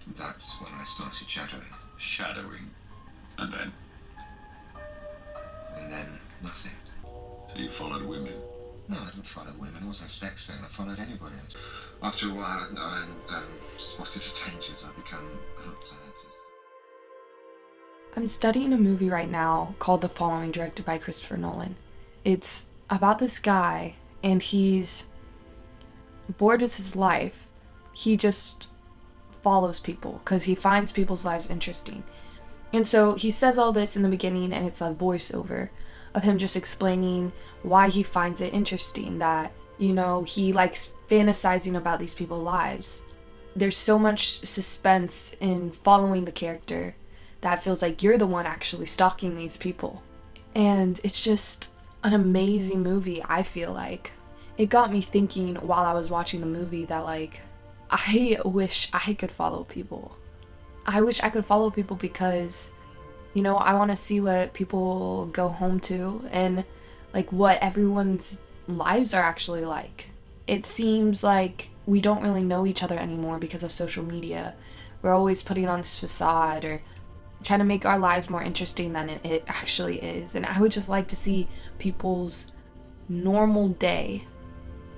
And that's when I started shadowing. Shadowing? And then? And then nothing. So you followed women? No, I didn't follow women. I wasn't a sex thing. I followed anybody. After a while, I spotted the dangers. I become hooked. I'm studying a movie right now called The Following, directed by Christopher Nolan. It's about this guy, and he's bored with his life. He just follows people because he finds people's lives interesting. And so he says all this in the beginning, and it's a voiceover of him just explaining why he finds it interesting, that, you know, he likes fantasizing about these people's lives. There's so much suspense in following the character that feels like you're the one actually stalking these people. And it's just an amazing movie, I feel like. It got me thinking while I was watching the movie that, like, I wish I could follow people. I wish I could follow people because, you know, I want to see what people go home to and, like, what everyone's lives are actually like. It seems like we don't really know each other anymore because of social media. We're always putting on this facade or trying to make our lives more interesting than it actually is. And I would just like to see people's normal day.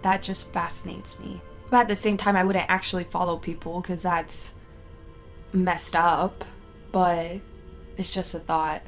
That just fascinates me. But at the same time, I wouldn't actually follow people because that's messed up. But it's just a thought.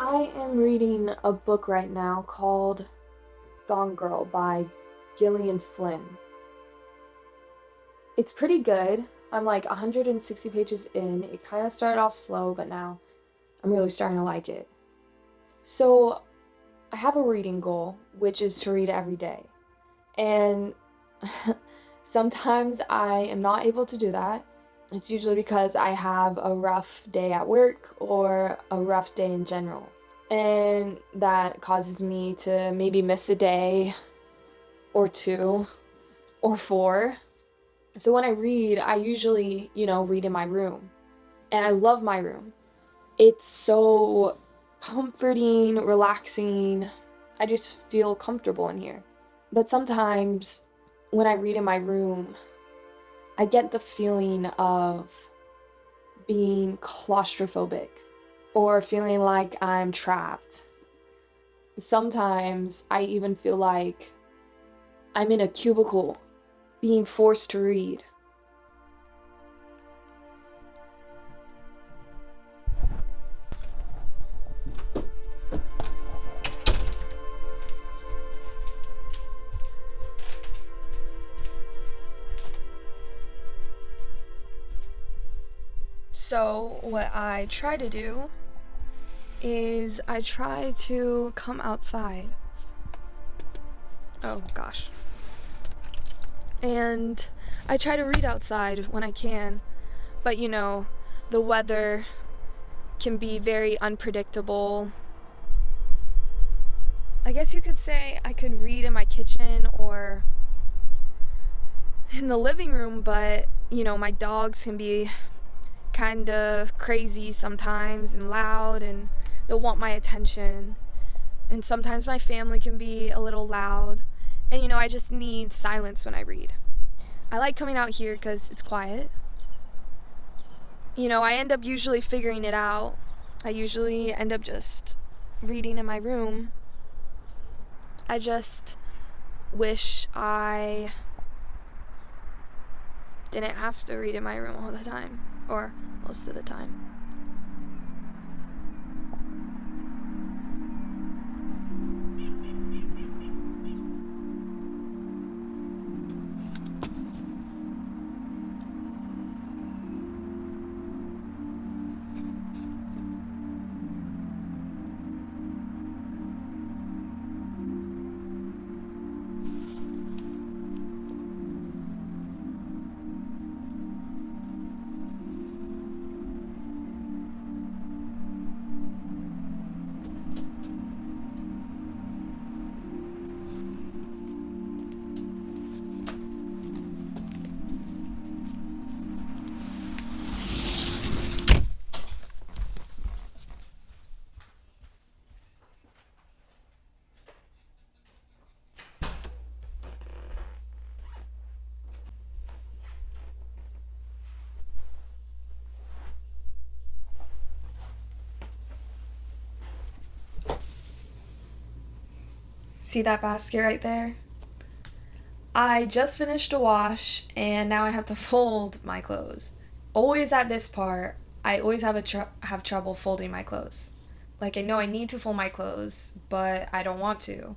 I am reading a book right now called Gone Girl by Gillian Flynn. It's pretty good. I'm like 160 pages in. It kind of started off slow, but now I'm really starting to like it. So I have a reading goal, which is to read every day. And sometimes I am not able to do that. It's usually because I have a rough day at work or a rough day in general. And that causes me to maybe miss a day or 2 or 4. So when I read, I usually, read in my room. And I love my room. It's so comforting, relaxing. I just feel comfortable in here. But sometimes when I read in my room, I get the feeling of being claustrophobic or feeling like I'm trapped. Sometimes I even feel like I'm in a cubicle being forced to read. So what I try to do is I try to come outside. Oh gosh. And I try to read outside when I can. But the weather can be very unpredictable. I guess you could say I could read in my kitchen or in the living room, but my dogs can be kind of crazy sometimes and loud, and they'll want my attention. And sometimes my family can be a little loud, and I just need silence when I read. I like coming out here because it's quiet. I end up usually figuring it out. I usually end up just reading in my room. I just wish I didn't have to read in my room all the time, or most of the time. See that basket right there? I just finished a wash and now I have to fold my clothes. Always at this part, I always have trouble folding my clothes. Like, I know I need to fold my clothes, but I don't want to.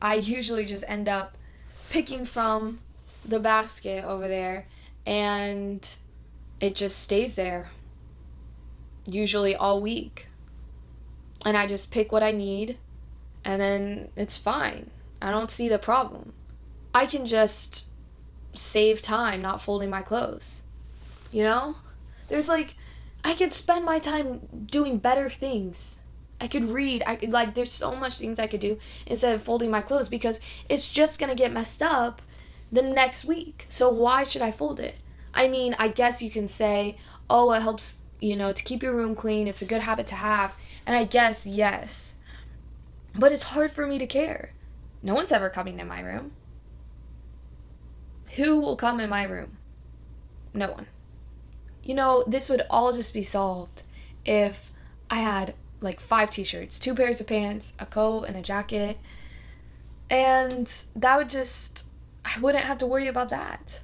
I usually just end up picking from the basket over there, and it just stays there, usually all week. And I just pick what I need, and then it's fine. I don't see the problem. I can just save time not folding my clothes. You know? There's like, I could spend my time doing better things. I could read. I could, like, there's so much things I could do instead of folding my clothes, because it's just gonna get messed up the next week. So why should I fold it? I mean, I guess you can say, oh, it helps, to keep your room clean. It's a good habit to have. And I guess, yes. But it's hard for me to care. No one's ever coming in my room. Who will come in my room? No one. This would all just be solved if I had like 5 t-shirts, 2 pairs of pants, a coat, and a jacket. And that would just, I wouldn't have to worry about that.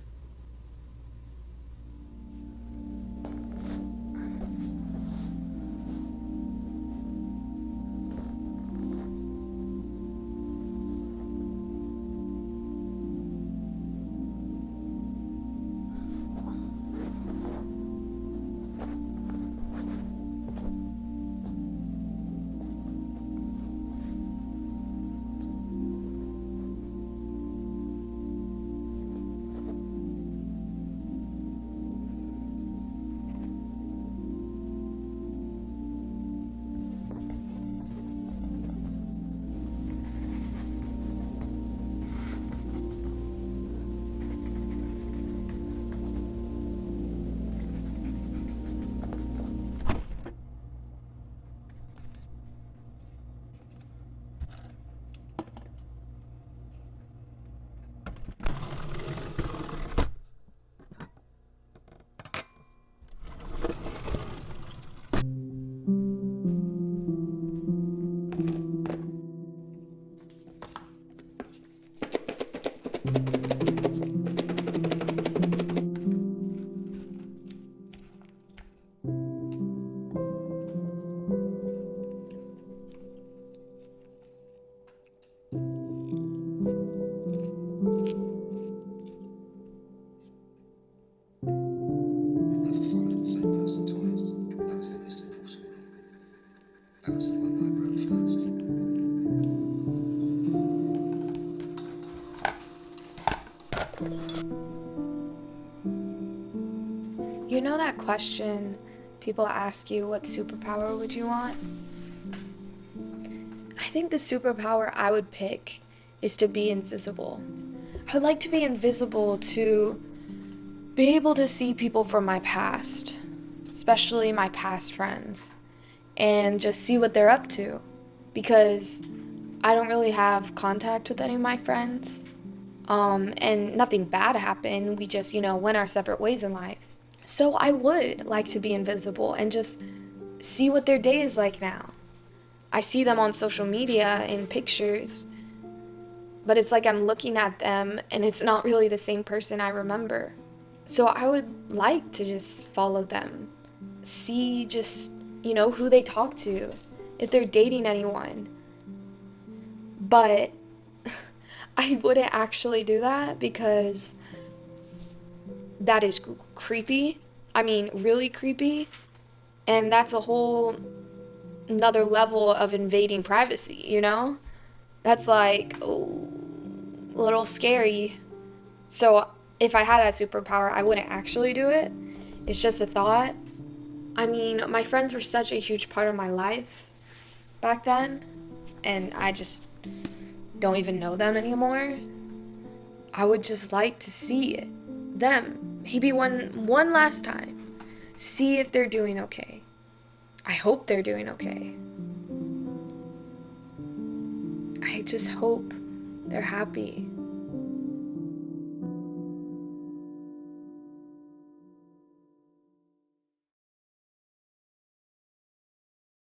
Never followed the same person twice. That was the most important one. That was the one that I broke first. You know that question people ask you, what superpower would you want? I think the superpower I would pick is to be invisible. I would like to be invisible to be able to see people from my past, especially my past friends, and just see what they're up to, because I don't really have contact with any of my friends, and nothing bad happened. We just, went our separate ways in life. So I would like to be invisible and just see what their day is like now. I see them on social media in pictures, but it's like I'm looking at them and it's not really the same person I remember. So I would like to just follow them, see just, who they talk to, if they're dating anyone. But I wouldn't actually do that because that is creepy. I mean, really creepy. And that's a whole another level of invading privacy, That's like, oh, a little scary. So if I had that superpower, I wouldn't actually do it. It's just a thought. I mean, my friends were such a huge part of my life back then, and I just don't even know them anymore. I would just like to see them, maybe one last time. See if they're doing okay. I hope they're doing okay. I just hope they're happy.